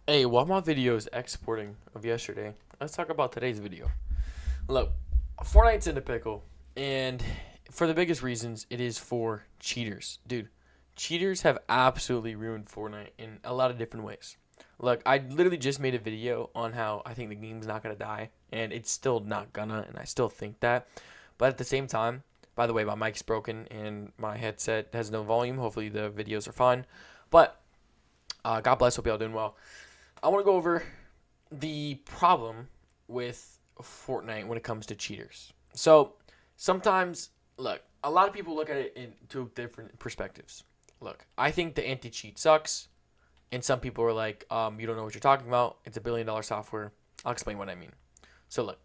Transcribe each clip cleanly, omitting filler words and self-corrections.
Hey, while my video is exporting of yesterday, let's talk about today's video. Look, Fortnite's in a pickle, and for the biggest reasons, it is for cheaters. Dude, cheaters have absolutely ruined Fortnite in a lot of different ways. Look, I literally just made a video on how I think the game's not gonna die, and it's still not gonna, and I still think that. But at the same time, by the way, my mic's broken and my headset has no volume. Hopefully the videos are fine. But God bless, hope y'all doing well. I want to go over the problem with Fortnite when it comes to cheaters. So sometimes, look, a lot of people look at it in two different perspectives. Look, I think the anti-cheat sucks, and some people are like, you don't know what you're talking about. It's $1 billion software. I'll explain what I mean. So look,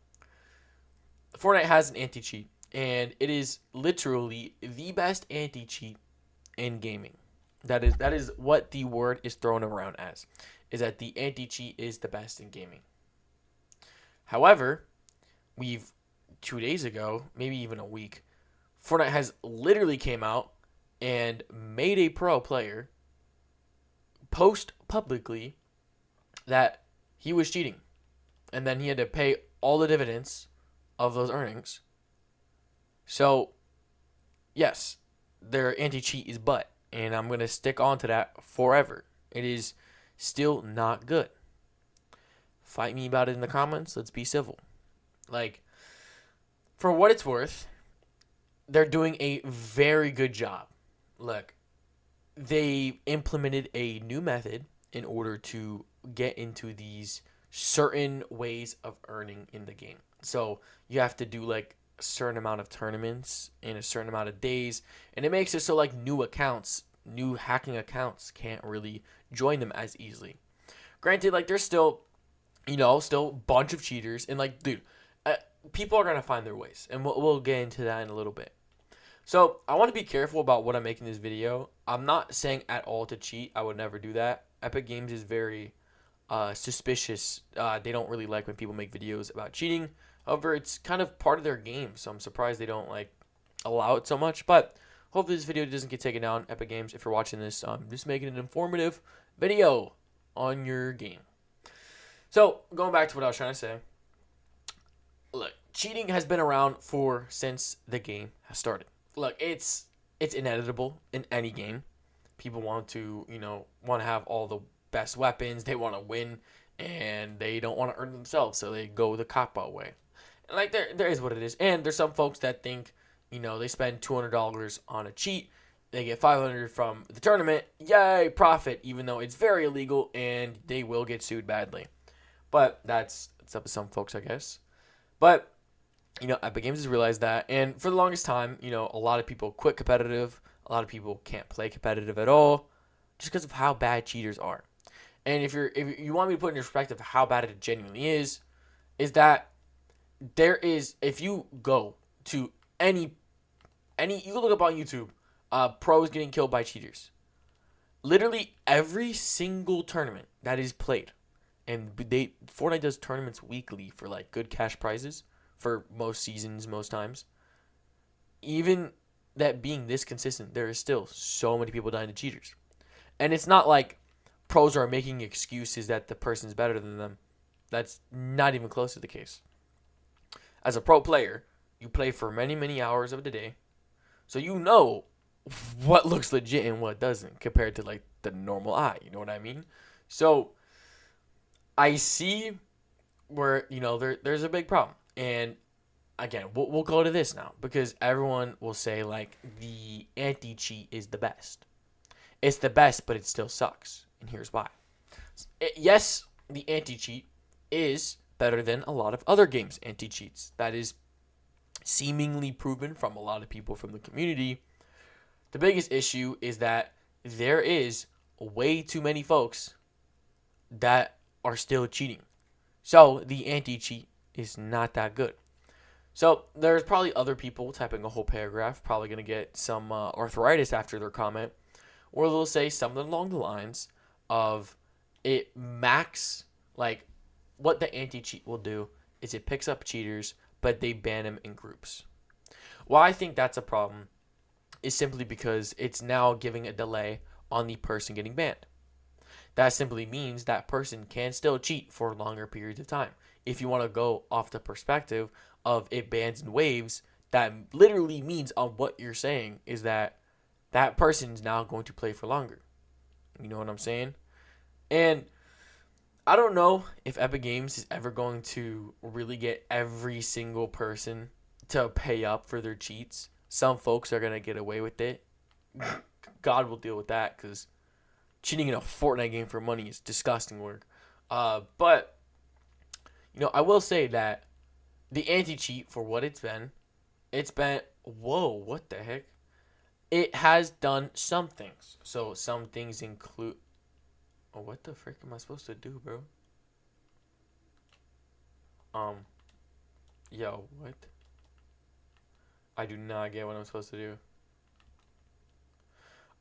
Fortnite has an anti-cheat, and it is literally the best anti-cheat in gaming. That is what the word is thrown around as, is that the anti-cheat is the best in gaming. However, we've 2 days ago, maybe even a week, Fortnite has literally came out and made a pro player post publicly that he was cheating, and then he had to pay all the dividends of those earnings. So yes, their anti-cheat is butt, and I'm gonna stick on to that forever. It is still not good. Fight me about it in the comments. Let's be civil. Like, for what it's worth, they're doing a very good job. Look, they implemented a new method in order to get into these certain ways of earning in the game. So you have to do like a certain amount of tournaments in a certain amount of days, and it makes it so like new accounts, new hacking accounts can't really join them as easily. Granted, like there's still, still a bunch of cheaters, and like, dude, uh, people are gonna find their ways, and we'll get into that in a little bit. So I want to be careful about what I'm making this video. I'm not saying at all to cheat. I would never do that. Epic Games is very suspicious. They don't really like when people make videos about cheating. However, it's kind of part of their game, so I'm surprised they don't like allow it so much. But hopefully this video doesn't get taken down. Epic Games, if you're watching this, I'm just making an informative video on your game. So going back to what I was trying to say, look, cheating has been around for since the game has started. Look, it's inevitable in any game. People want to, want to have all the best weapons. They want to win, and they don't want to earn themselves, so they go the cop out way. And like there is what it is. And there's some folks that think, they spend $200 on a cheat, they get 500 from the tournament. Yay, profit! Even though it's very illegal and they will get sued badly. But that's up to some folks, I guess. But Epic Games has realized that, and for the longest time, a lot of people quit competitive. A lot of people can't play competitive at all, just because of how bad cheaters are. And if you want me to put in perspective how bad it genuinely is that there is, if you go to you look up on YouTube, pros getting killed by cheaters. Literally every single tournament that is played, and Fortnite does tournaments weekly for like good cash prizes for most seasons, most times. Even that being this consistent, there is still so many people dying to cheaters. And it's not like pros are making excuses that the person's better than them. That's not even close to the case. As a pro player, you play for many, many hours of the day. So you know what looks legit and what doesn't compared to like the normal eye. You know what I mean? So I see where, there's a big problem. And again, we'll go to this now because everyone will say like the anti-cheat is the best. It's the best, but it still sucks. And here's why. Yes, the anti-cheat is better than a lot of other games' anti-cheats. That is seemingly proven from a lot of people from the community. The biggest issue is that there is way too many folks that are still cheating. So the anti-cheat is not that good. So there's probably other people typing a whole paragraph, probably going to get some arthritis after their comment, or they'll say something along the lines of it max, like what the anti-cheat will do is it picks up cheaters, but they ban them in groups. Why I think that's a problem is simply because it's now giving a delay on the person getting banned. That simply means that person can still cheat for longer periods of time. If you want to go off the perspective of it bans and waves, that literally means on what you're saying is that that person's now going to play for longer. You know what I'm saying? And I don't know if Epic Games is ever going to really get every single person to pay up for their cheats. Some folks are going to get away with it. God will deal with that because cheating in a Fortnite game for money is disgusting work. But, I will say that the anti-cheat, for what it's been, whoa, what the heck? It has done some things. So some things include, oh, what the frick am I supposed to do, bro? Um, Yo, what? I do not get what I'm supposed to do.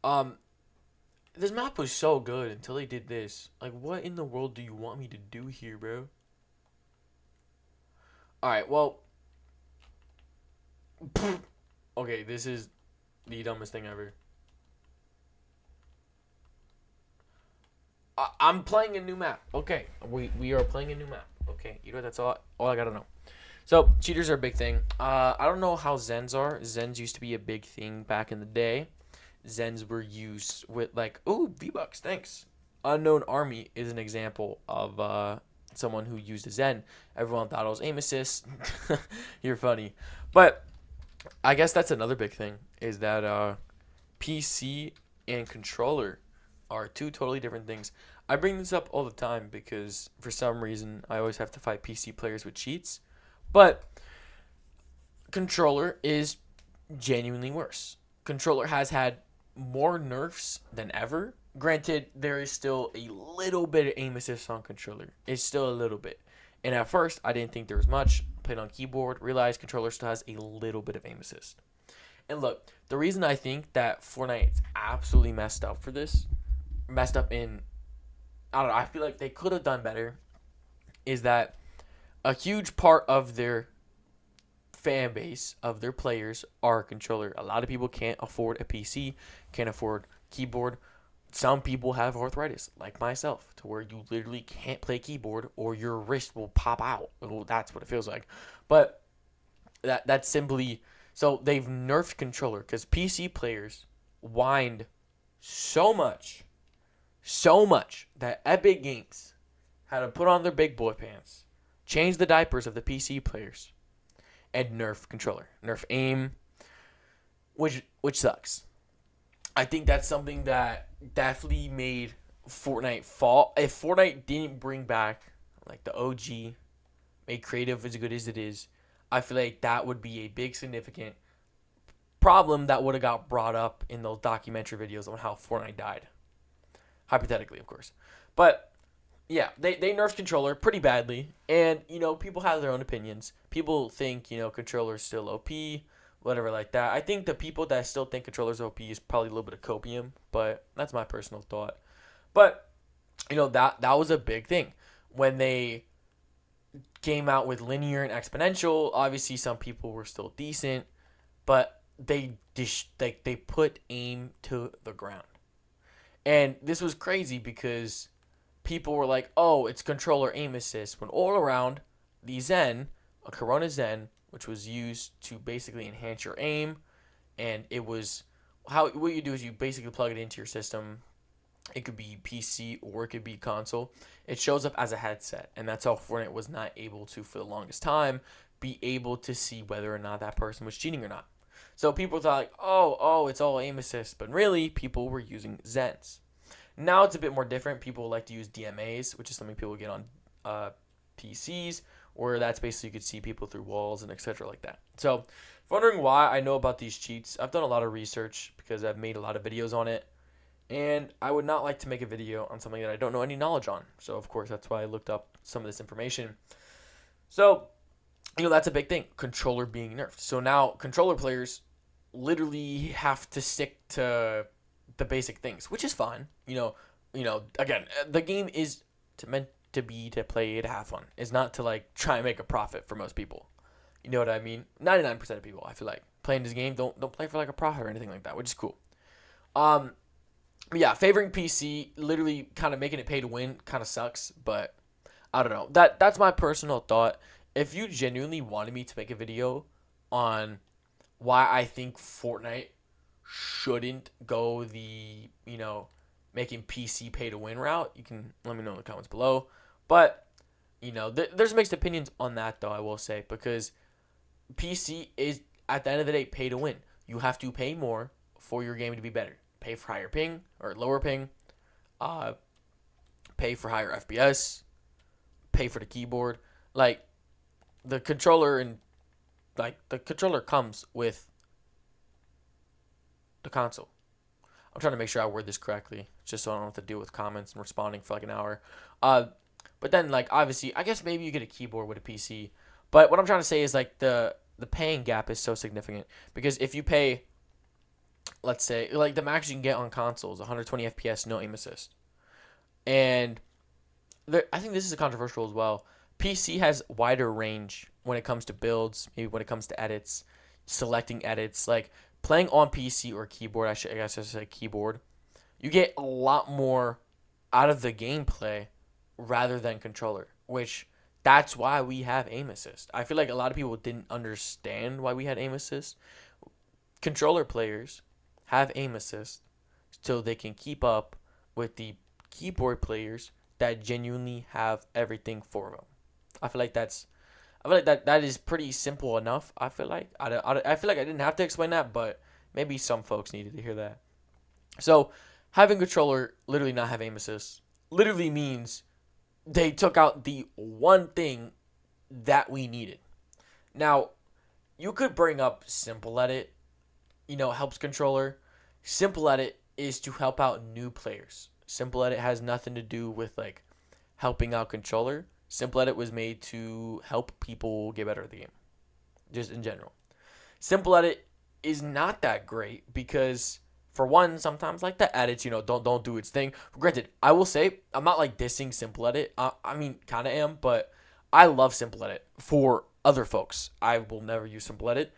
Um, this map was so good until they did this. Like, what in the world do you want me to do here, bro? Alright, well, okay, this is the dumbest thing ever. I'm playing a new map. Okay, we are playing a new map. Okay, that's all I gotta know. So cheaters are a big thing. I don't know how Zens are. Zens used to be a big thing back in the day. Zens were used with like, ooh, V-Bucks, thanks. Unknown Army is an example of someone who used a Zen. Everyone thought it was aim assist. You're funny, but I guess that's another big thing is that PC and controller are two totally different things. I bring this up all the time because for some reason I always have to fight PC players with cheats, but controller is genuinely worse. Controller has had more nerfs than ever. Granted, there is still a little bit of aim assist on controller. It's still a little bit. And at first, I didn't think there was much. Played on keyboard, realized controller still has a little bit of aim assist. And look, the reason I think that Fortnite is absolutely messed up for this, messed up in, I don't know, I feel like they could have done better, is that a huge part of their fan base, of their players, are controller. A lot of people can't afford a PC, can't afford keyboard. Some people have arthritis, like myself, to where you literally can't play keyboard or your wrist will pop out. Well, that's what it feels like. But that's simply, so they've nerfed controller because PC players whined so much that Epic Games had to put on their big boy pants, change the diapers of the PC players, and nerf controller, nerf aim, which sucks. I think that's something that definitely made Fortnite fall. If Fortnite didn't bring back like the OG, made creative as good as it is, I feel like that would be a big significant problem that would have got brought up in those documentary videos on how Fortnite died. Hypothetically, of course. But yeah, they nerfed controller pretty badly, and people have their own opinions. People think controller's still OP, whatever like that. I think the people that still think controller's OP is probably a little bit of copium, but that's my personal thought. But that was a big thing when they came out with linear and exponential. Obviously, some people were still decent, but they put aim to the ground, and this was crazy because people were like, "Oh, it's controller aim assist." When all around, the Zen, a Corona Zen, which was used to basically enhance your aim, and it was what you do is you basically plug it into your system. It could be PC or it could be console. It shows up as a headset, and that's how Fortnite was not able to, for the longest time, be able to see whether or not that person was cheating or not. So people thought like, oh, it's all aim assist, but really people were using Zens. Now it's a bit more different. People like to use DMAs, which is something people get on PCs, where that's basically you could see people through walls and etc. like that. So if you're wondering why I know about these cheats, I've done a lot of research because I've made a lot of videos on it. And I would not like to make a video on something that I don't know any knowledge on. So, of course, that's why I looked up some of this information. So, that's a big thing. Controller being nerfed. So now controller players literally have to stick to the basic things, which is fine. Again, the game is meant to be to play to have fun. It's not to like try and make a profit for most people. You know what I mean? 99% of people, I feel like, playing this game don't play for like a profit or anything like that, which is cool. Yeah, favoring PC, literally kind of making it pay to win, kind of sucks. But I don't know. That's my personal thought. If you genuinely wanted me to make a video on why I think Fortnite shouldn't go the making PC pay to win route, you can let me know in the comments below. But there's mixed opinions on that though. I will say because PC is at the end of the day pay to win. You have to pay more for your game to be better. Pay for higher ping or lower ping. Uh, Pay for higher FPS. Pay for the keyboard. Like the controller and the controller comes with the console. I'm trying to make sure I word this correctly, just so I don't have to deal with comments and responding for like an hour. Uh, but then like obviously, I guess maybe you get a keyboard with a PC. But what I'm trying to say is like the paying gap is so significant because if you pay, let's say like the max you can get on consoles, 120 FPS, no aim assist, and I think this is controversial as well. PC has wider range when it comes to builds, maybe when it comes to edits, selecting edits. Like playing on PC or keyboard, I guess I should say keyboard, you get a lot more out of the gameplay rather than controller, which that's why we have aim assist. I feel like a lot of people didn't understand why we had aim assist. Controller players have aim assist so they can keep up with the keyboard players that genuinely have everything for them. I feel like that is pretty simple enough. I feel like I didn't have to explain that, but maybe some folks needed to hear that. So having controller literally not have aim assist literally means they took out the one thing that we needed. Now you could bring up simple edit, helps controller. Simple edit is to help out new players. Simple edit has nothing to do with like helping out controller. Simple edit was made to help people get better at the game, just in general. Simple edit is not that great because for one, sometimes like the edits, don't do its thing. Granted, I will say I'm not like dissing simple edit. I mean, kind of am, but I love simple edit for other folks. I will never use simple edit.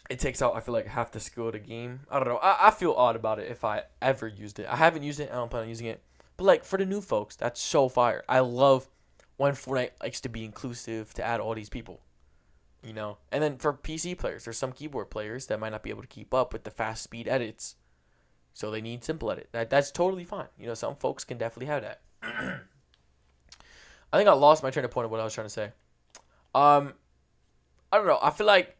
It takes out, I feel like, half the skill of the game. I don't know. I feel odd about it if I ever used it. I haven't used it. I don't plan on using it. But like for the new folks, that's so fire. I love when Fortnite likes to be inclusive to add all these people. And then for PC players, there's some keyboard players that might not be able to keep up with the fast speed edits, so they need simple edit. That's totally fine. Some folks can definitely have that. I think I lost my train of point of what I was trying to say. I don't know. I feel like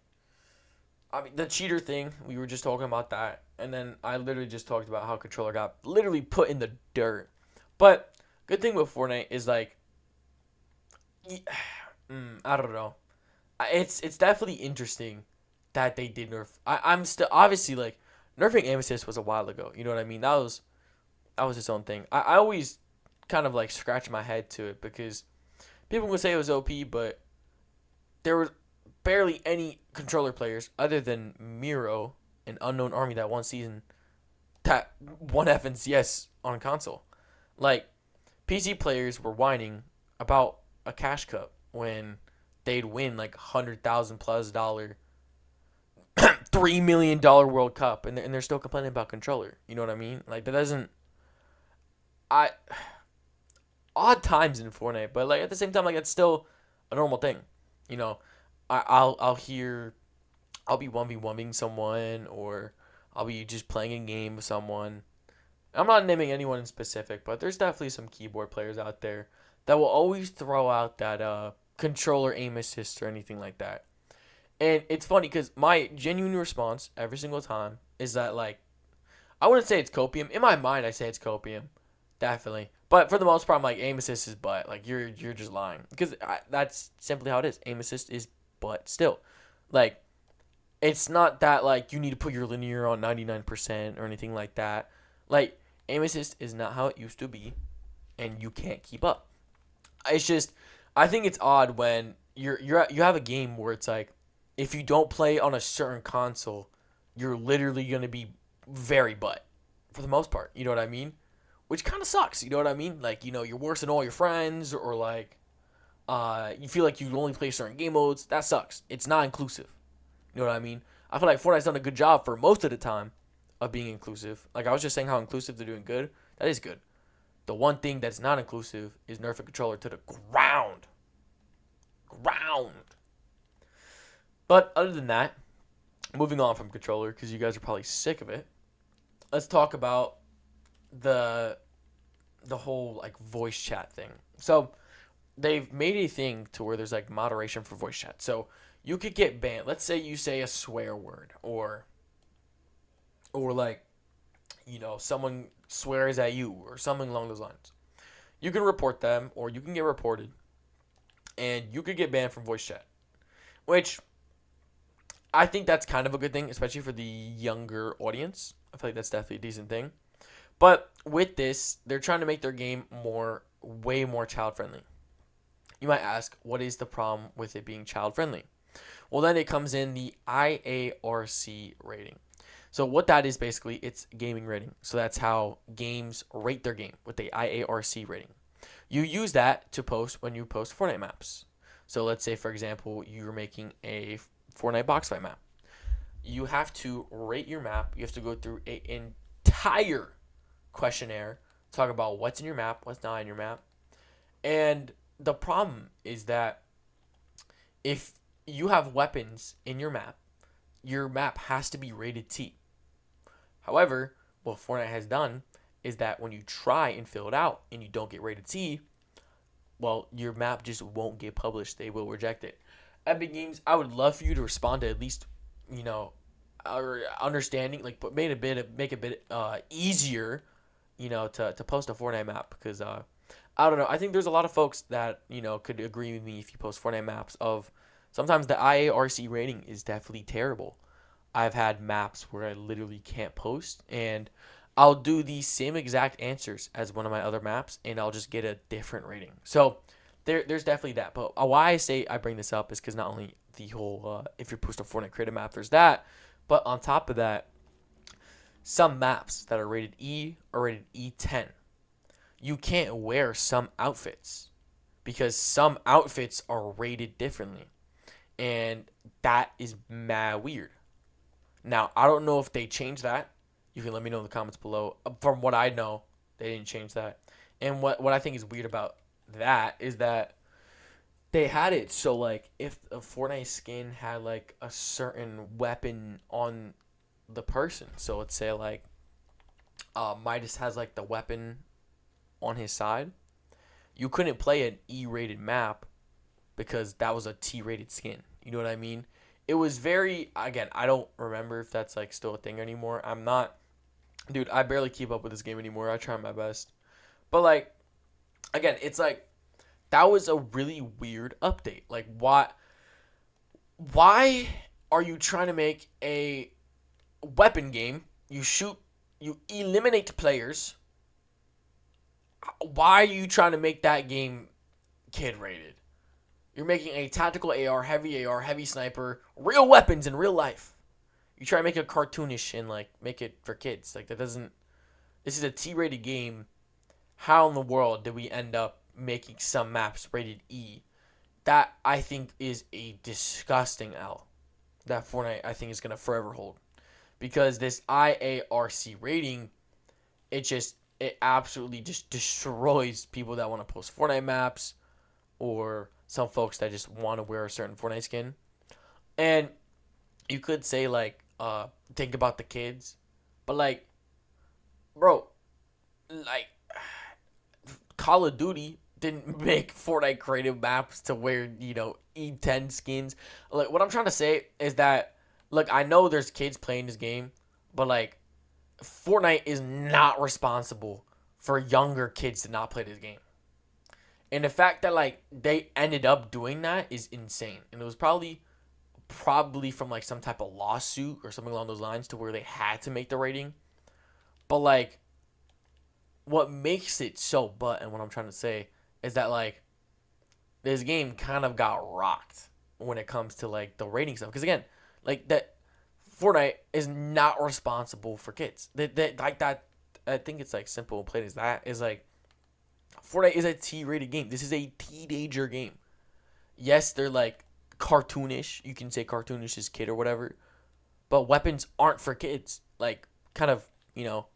the cheater thing, we were just talking about that, and then I literally just talked about how controller got literally put in the dirt. But good thing with Fortnite is like, I don't know. It's definitely interesting that they did nerf. I'm still obviously like nerfing aim assist was a while ago. You know what I mean? That was its own thing. I always kind of like scratch my head to it because people would say it was OP, but there were barely any controller players other than Miro and Unknown Army that one season that won FNCS on console. Like PC players were whining about a cash cup when they'd win like $100,000+ $3 million World Cup, and they're still complaining about controller. You know what I mean? Like that doesn't. I odd times in Fortnite, but like at the same time, like it's still a normal thing. You know, I'll hear I'll be 1v1ing someone, or I'll be just playing a game with someone. I'm not naming anyone in specific, but there's definitely some keyboard players out there that will always throw out that controller aim assist or anything like that. And it's funny because my genuine response every single time is that like I wouldn't say it's copium. In my mind, I say it's copium, definitely. But for the most part, I'm like aim assist is butt. Like you're just lying because that's simply how it is. Aim assist is butt still. Like it's not that like you need to put your linear on 99% or anything like that. Like aim assist is not how it used to be, and you can't keep up. It's just I think it's odd when you have a game where it's like if you don't play on a certain console, you're literally gonna be very butt for the most part. You know what I mean? Which kind of sucks. You know what I mean? Like you're worse than all your friends, or like you feel like you only play certain game modes. That sucks. It's not inclusive. You know what I mean? I feel like Fortnite's done a good job for most of the time of being inclusive. Like I was just saying how inclusive they're doing good. That is good. The one thing that's not inclusive is nerf a controller to the ground. Ground. But other than that, moving on from controller, because you guys are probably sick of it, let's talk about the whole like voice chat thing. So they've made a thing to where there's like moderation for voice chat. So you could get banned. Let's say you say a swear word or like someone swears at you or something along those lines. You can report them or you can get reported and you could get banned from voice chat, which I think that's kind of a good thing, especially for the younger audience. I feel like that's definitely a decent thing. But with this, they're trying to make their game way more child friendly. You might ask, what is the problem with it being child friendly? Well, then it comes in the IARC rating. So what that is basically, it's gaming rating. So that's how games rate their game with the IARC rating. You use that to post when you post Fortnite maps. So let's say, for example, you're making a Fortnite box fight map. You have to rate your map. You have to go through an entire questionnaire, talk about what's in your map, what's not in your map. And the problem is that if you have weapons in your map has to be rated T. However, what Fortnite has done is that when you try and fill it out and you don't get rated T, well, your map just won't get published. They will reject it. Epic Games, I would love for you to respond to at least, our understanding, like, but make it a bit easier, to post a Fortnite map because I don't know. I think there's a lot of folks that could agree with me if you post Fortnite maps of sometimes the IARC rating is definitely terrible. I've had maps where I literally can't post and I'll do the same exact answers as one of my other maps and I'll just get a different rating. So there's definitely that. But why I say I bring this up is because not only the whole if you're posting a Fortnite creative map, there's that, but on top of that, some maps that are rated E or rated E10, you can't wear some outfits because some outfits are rated differently. And that is mad weird. Now, I don't know if they changed that. You can let me know in the comments below. From what I know, they didn't change that. And what I think is weird about that is that they had it so, like, if a Fortnite skin had, like, a certain weapon on the person. So, let's say, like, Midas has, like, the weapon on his side. You couldn't play an E-rated map because that was a T-rated skin. You know what I mean? It was very, again, I don't remember if that's like still a thing anymore. I'm not, dude, I barely keep up with this game anymore. I try my best. But like, again, it's like, that was a really weird update. Like, why are you trying to make a weapon game? You eliminate players. Why are you trying to make that game kid rated? You're making a tactical AR, heavy sniper, real weapons in real life. You try to make it cartoonish and like make it for kids. Like that doesn't. This is a T-rated game. How in the world did we end up making some maps rated E? That I think is a disgusting L. That Fortnite I think is gonna forever hold, because this IARC rating, it absolutely just destroys people that want to post Fortnite maps, or some folks that just want to wear a certain Fortnite skin. And you could say, like, think about the kids. But, like, bro, like, Call of Duty didn't make Fortnite creative maps to wear, E10 skins. Like, what I'm trying to say is that, look, I know there's kids playing this game, but, like, Fortnite is not responsible for younger kids to not play this game. And the fact that, like, they ended up doing that is insane. And it was probably from, like, some type of lawsuit or something along those lines to where they had to make the rating. But, like, what makes it so and what I'm trying to say is that, like, this game kind of got rocked when it comes to, like, the rating stuff. Because, again, like, that Fortnite is not responsible for kids. Like, that, I think it's, like, simple and plain as that, is, like, Fortnite is a T-rated game. This is a teenager game. Yes, they're like cartoonish. You can say cartoonish is kid or whatever. But weapons aren't for kids. Like, kind of, you know,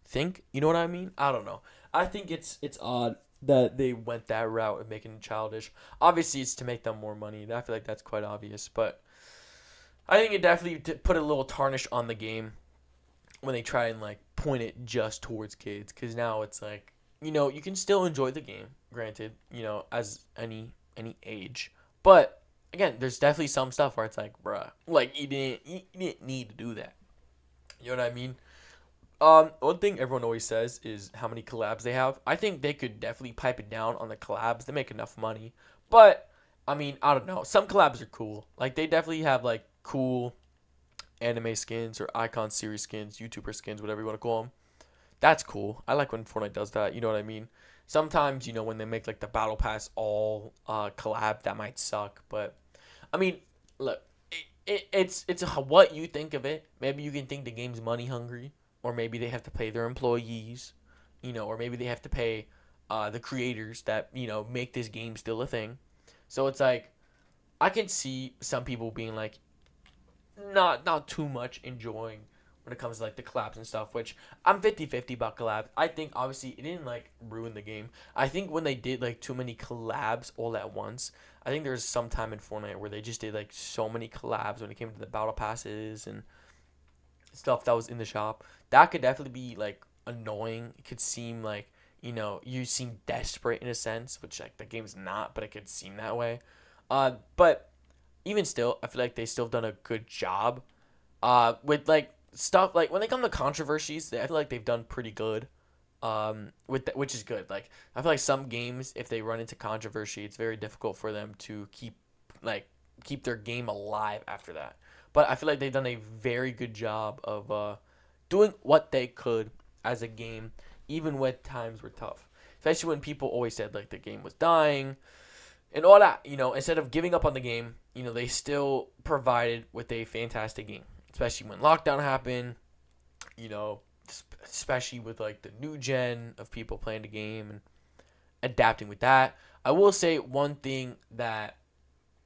think. You know what I mean? I don't know. I think it's odd that they went that route of making it childish. Obviously, it's to make them more money. I feel like that's quite obvious, but I think it definitely put a little tarnish on the game when they try and like point it just towards kids. Because now it's like, you can still enjoy the game. Granted, as any age, but again, there's definitely some stuff where it's like, bruh, like you didn't need to do that. You know what I mean? One thing everyone always says is how many collabs they have. I think they could definitely pipe it down on the collabs. They make enough money, but I mean, I don't know. Some collabs are cool. Like they definitely have like cool anime skins or icon series skins, YouTuber skins, whatever you want to call them. That's cool. I like when Fortnite does that. You know what I mean? Sometimes when they make like the battle pass all collab, that might suck. But I mean, look, it's what you think of it. Maybe you can think the game's money hungry, or maybe they have to pay their employees, or maybe they have to pay the creators that make this game still a thing. So it's like I can see some people being like not too much enjoying when it comes to like the collabs and stuff, which I'm 50-50 about collabs. I think obviously it didn't like ruin the game. I think when they did like too many collabs all at once, I think there was some time in Fortnite where they just did like so many collabs when it came to the battle passes and stuff that was in the shop. That could definitely be like annoying. It could seem like, you seem desperate in a sense, which like the game's not, but it could seem that way. But even still, I feel like they still done a good job. With like stuff like when they come to controversies, I feel like they've done pretty good. Which is good. Like I feel like some games, if they run into controversy, it's very difficult for them to keep their game alive after that. But I feel like they've done a very good job of doing what they could as a game, even when times were tough. Especially when people always said like the game was dying and all that. Instead of giving up on the game, they still provided with a fantastic game. Especially when lockdown happened, you know, especially with like the new gen of people playing the game and adapting with that. I will say one thing that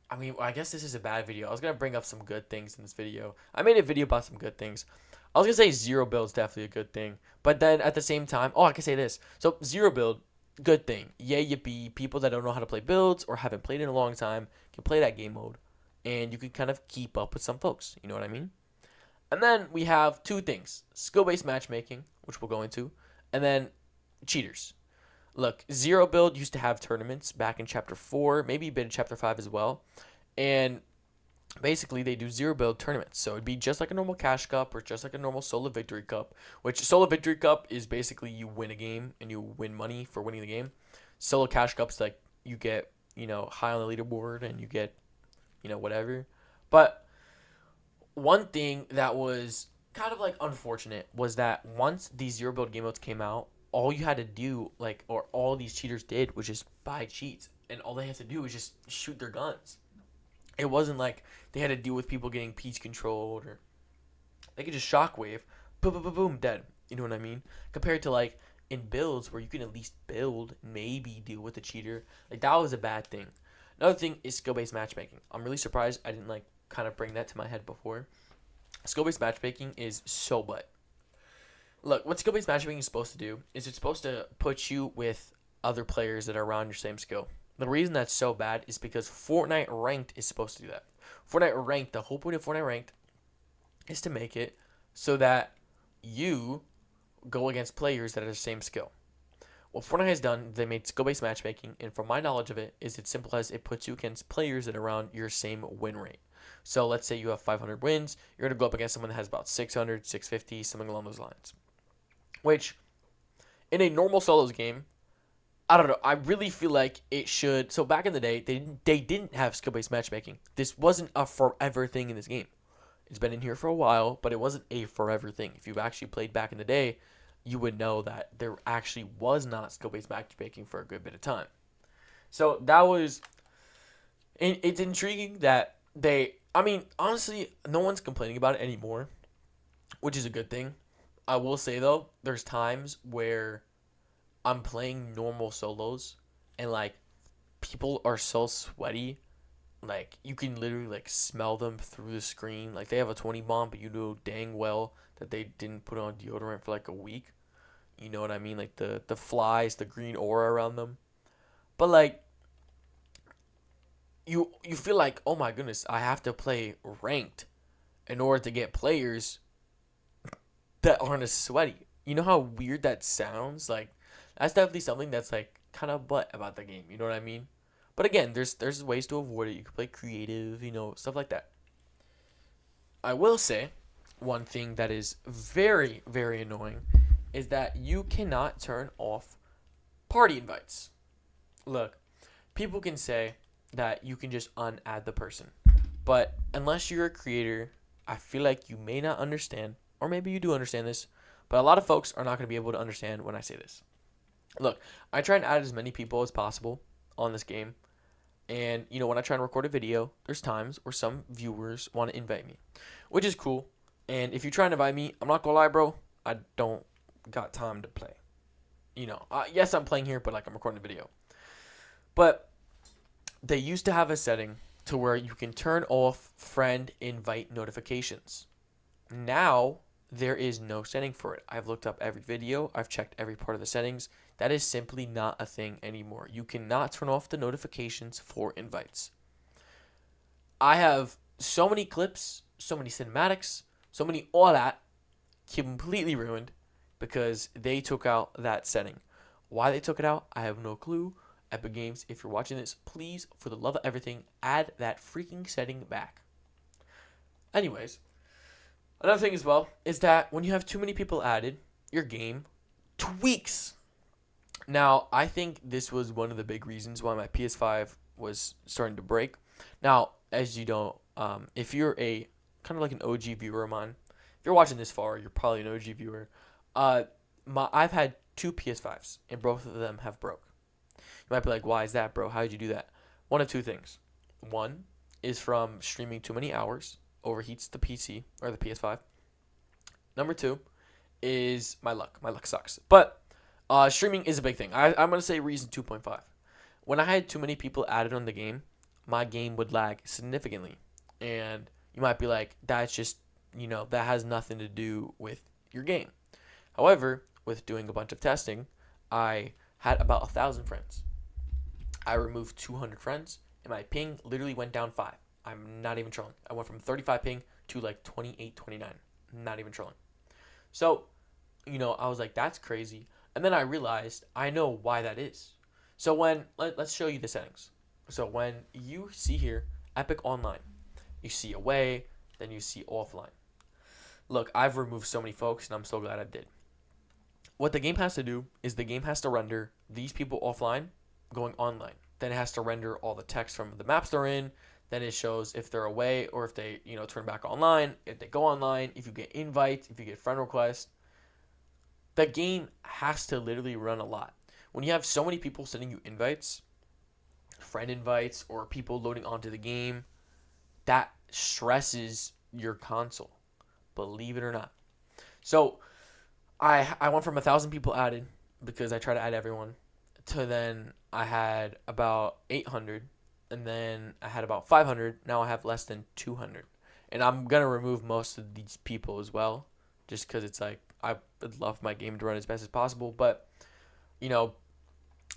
I guess this is a bad video. I was gonna bring up some good things in this video. I made a video about some good things. I was gonna say zero build is definitely a good thing, but then at the same time, I can say this. So zero build, good thing. Yay yippee! People that don't know how to play builds or haven't played in a long time can play that game mode, and you can kind of keep up with some folks. You know what I mean? And then we have two things: skill-based matchmaking, which we'll go into, and then cheaters. Look, Zero Build used to have tournaments back in Chapter 4, maybe a bit in Chapter 5 as well. And basically, they do Zero Build tournaments. So it'd be just like a normal Cash Cup or just like a normal Solo Victory Cup, which Solo Victory Cup is basically you win a game and you win money for winning the game. Solo Cash Cup's like you get, high on the leaderboard and you get, whatever. But one thing that was kind of like unfortunate was that once these Zero Build game modes came out, all you had to do, like, or all these cheaters did was just buy cheats, and all they had to do was just shoot their guns. It wasn't like they had to deal with people getting peach controlled, or they could just shockwave, boom, boom, boom, boom, dead. You know what I mean? Compared to like in builds where you can at least build, maybe deal with the cheater. Like that was a bad thing. Another thing is skill-based matchmaking. I'm really surprised I didn't like kind of bring that to my head before. Skill-based matchmaking is so butt. Look, what skill-based matchmaking is supposed to do is it's supposed to put you with other players that are around your same skill. The reason that's so bad is because Fortnite Ranked is supposed to do that. Fortnite Ranked, the whole point of Fortnite Ranked is to make it so that you go against players that are the same skill. What Fortnite has done, they made skill-based matchmaking, and from my knowledge of it, is it's simple as it puts you against players that are around your same win rate. So let's say you have 500 wins, you're going to go up against someone that has about 600, 650, something along those lines. Which, in a normal solos game, I don't know. I really feel like it should. So back in the day, they didn't have skill-based matchmaking. This wasn't a forever thing in this game. It's been in here for a while, but it wasn't a forever thing. If you've actually played back in the day, you would know that there actually was not skill-based matchmaking for a good bit of time. So that was. It's intriguing that they. Honestly, no one's complaining about it anymore, which is a good thing. I will say though, there's times where I'm playing normal solos and like people are so sweaty, like you can literally like smell them through the screen. Like they have a 20 bomb, but you know dang well that they didn't put on deodorant for like a week. You know what I mean? Like the flies, the green aura around them. But like you feel like, oh my goodness, I have to play ranked in order to get players that aren't as sweaty. You know how weird that sounds? Like that's definitely something that's like kind of butt about the game. You know what I mean? But again, there's ways to avoid it. You can play creative, stuff like that. I will say one thing that is very, very annoying is that you cannot turn off party invites. Look, people can say that you can just unadd the person, but unless you're a creator, I feel like you may not understand, or maybe you do understand this, but a lot of folks are not going to be able to understand when I say this. Look, I try and add as many people as possible on this game. And, when I try and record a video, there's times where some viewers want to invite me, which is cool. And if you try and invite me, I'm not going to lie, bro, I don't got time to play. Yes, I'm playing here, but like I'm recording a video. But they used to have a setting to where you can turn off friend invite notifications. Now, there is no setting for it. I've looked up every video. I've checked every part of the settings. That is simply not a thing anymore. You cannot turn off the notifications for invites. I have so many clips, so many cinematics, so many all that completely ruined because they took out that setting. Why they took it out, I have no clue. Epic Games, if you're watching this, please, for the love of everything, add that freaking setting back. Anyways, another thing as well is that when you have too many people added, your game tweaks. Now, I think this was one of the big reasons why my PS5 was starting to break. Now, as you don't, if you're a kind of like an OG viewer of mine, if you're watching this far, you're probably an OG viewer. I've had two PS5s, and both of them have broke. You might be like, why is that, bro? How did you do that? One of two things. One is from streaming too many hours, overheats the PC or the PS5. Number two is my luck. My luck sucks. But streaming is a big thing. I'm going to say reason 2.5. When I had too many people added on the game, my game would lag significantly. And you might be like, that's just, that has nothing to do with your game. However, with doing a bunch of testing, I had about 1,000 friends. I removed 200 friends, and my ping literally went down 5. I'm not even trolling. I went from 35 ping to like 28, 29. Not even trolling. So, I was like, that's crazy. And then I realized I know why that is. So let's show you the settings. So when you see here, Epic Online, you see away, then you see offline. Look, I've removed so many folks, and I'm so glad I did. What the game has to do is the game has to render these people offline going online. Then it has to render all the text from the maps they're in. Then it shows if they're away or if they, turn back online, if they go online, if you get invites, if you get friend requests. The game has to literally run a lot. When you have so many people sending you invites, friend invites, or people loading onto the game, that stresses your console. Believe it or not. So I went from 1,000 people added because I try to add everyone to then I had about 800 and then I had about 500. Now I have less than 200. And I'm going to remove most of these people as well just because it's like I would love my game to run as best as possible. But,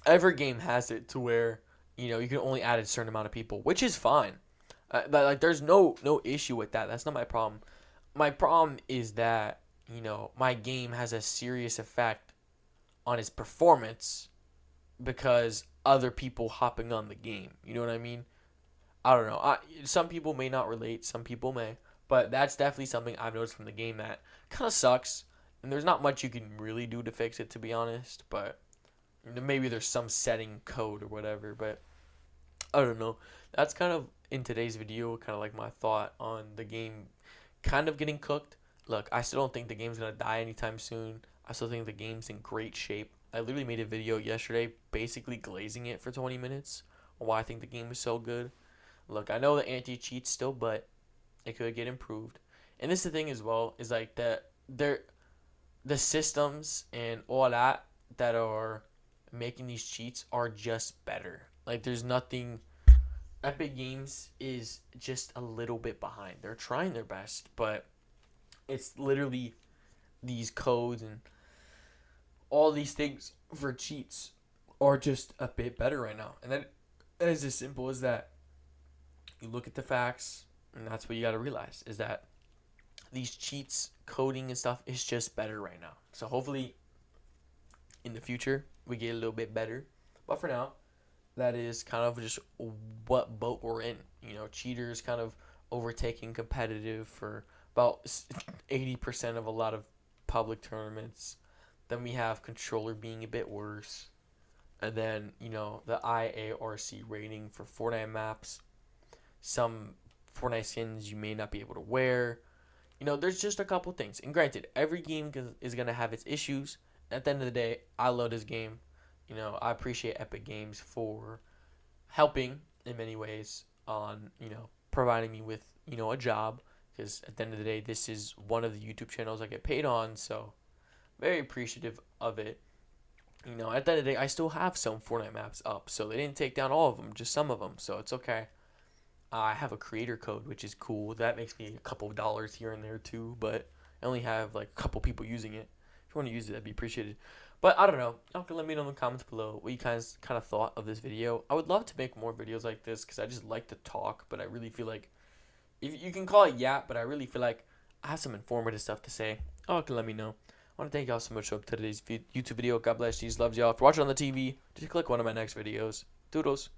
every game has it to where, you can only add a certain amount of people, which is fine. There's no issue with that. That's not my problem. My problem is that, my game has a serious effect on its performance because other people hopping on the game. You know what I mean? I don't know. Some people may not relate. Some people may. But that's definitely something I've noticed from the game that kind of sucks. And there's not much you can really do to fix it, to be honest. But maybe there's some setting code or whatever. But I don't know. That's kind of in today's video, kind of like my thought on the game kind of getting cooked. Look, I still don't think the game's going to die anytime soon. I still think the game's in great shape. I literally made a video yesterday basically glazing it for 20 minutes on why I think the game is so good. Look, I know the anti-cheat's still, but it could get improved. And this is the thing as well, is like the systems and all that are making these cheats are just better. Like there's nothing. Epic Games is just a little bit behind. They're trying their best, but it's literally these codes and all these things for cheats are just a bit better right now. And that is as simple as that. You look at the facts, and that's what you got to realize is that these cheats, coding and stuff is just better right now. So hopefully in the future we get a little bit better. But for now, that is kind of just what boat we're in. You know, cheaters kind of overtaking competitive for about 80% of a lot of public tournaments. Then we have controller being a bit worse. And then, you know, the IARC rating for Fortnite maps. Some Fortnite skins you may not be able to wear. You know, there's just a couple things. And granted, every game is going to have its issues. At the end of the day, I love this game. You know, I appreciate Epic Games for helping in many ways on, you know, providing me with, you know, a job. Because at the end of the day, this is one of the YouTube channels I get paid on. So, very appreciative of it. You know, at the end of the day, I still have some Fortnite maps up. So, they didn't take down all of them, just some of them. So, it's okay. I have a creator code, which is cool. That makes me a couple of dollars here and there too, but I only have like a couple people using it. If you want to use it, that'd be appreciated. But I don't know. Y'all can let me know in the comments below what you guys kind of thought of this video. I would love to make more videos like this because I just like to talk, but I really feel like if you can call it yap, but I really feel like I have some informative stuff to say. Y'all can let me know. I want to thank y'all so much for today's YouTube video. God bless. Jesus loves y'all. For watching on the TV, just click one of my next videos. Doodles.